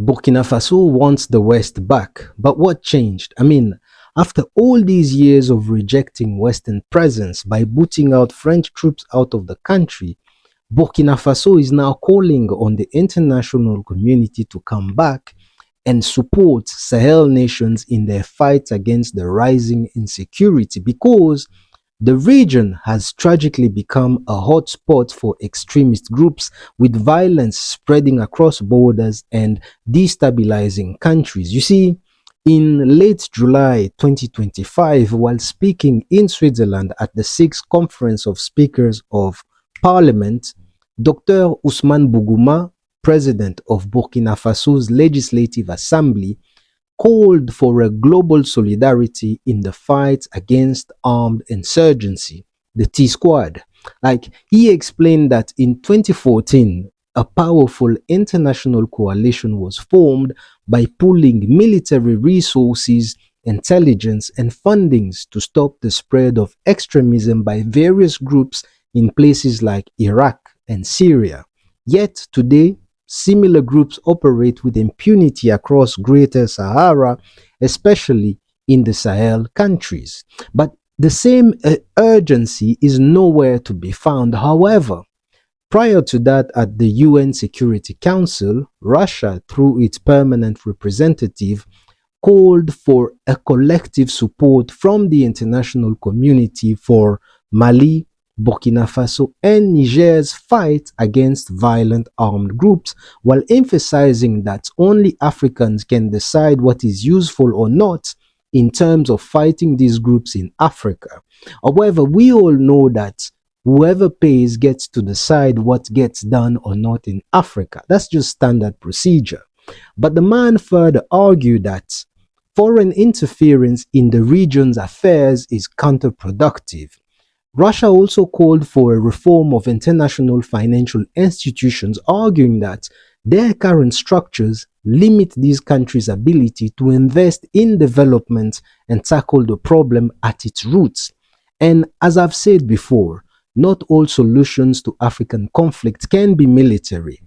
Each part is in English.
Burkina Faso wants the West back. But what changed? After all these years of rejecting Western presence by booting out French troops out of the country, Burkina Faso is now calling on the international community to come back and support Sahel nations in their fight against the rising insecurity because the region has tragically become a hotspot for extremist groups, with violence spreading across borders and destabilizing countries. You see, in late July 2025, while speaking in Switzerland at the Sixth Conference of Speakers of Parliament, Dr. Ousmane Bougouma, president of Burkina Faso's Legislative Assembly, called for a global solidarity in the fight against armed insurgency, the T Squad. He explained that in 2014, a powerful international coalition was formed by pooling military resources, intelligence, and fundings to stop the spread of extremism by various groups in places like Iraq and Syria. Yet today, similar groups operate with impunity across Greater Sahara, especially in the Sahel countries. But the same urgency is nowhere to be found. However, prior to that, at the UN Security Council, Russia, through its permanent representative, called for a collective support from the international community for Mali, Burkina Faso, and Niger's fight against violent armed groups, while emphasizing that only Africans can decide what is useful or not in terms of fighting these groups in Africa. However, we all know that whoever pays gets to decide what gets done or not in Africa. That's just standard procedure. But the man further argued that foreign interference in the region's affairs is counterproductive. Russia also called for a reform of international financial institutions, arguing that their current structures limit these countries' ability to invest in development and tackle the problem at its roots. And as I've said before, not all solutions to African conflicts can be military.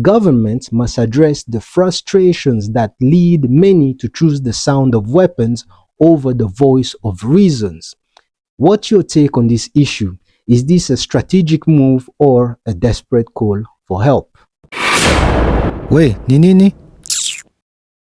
Governments must address the frustrations that lead many to choose the sound of weapons over the voice of reasons. What's your take on this issue? Is this a strategic move or a desperate call for help? We, ni nini?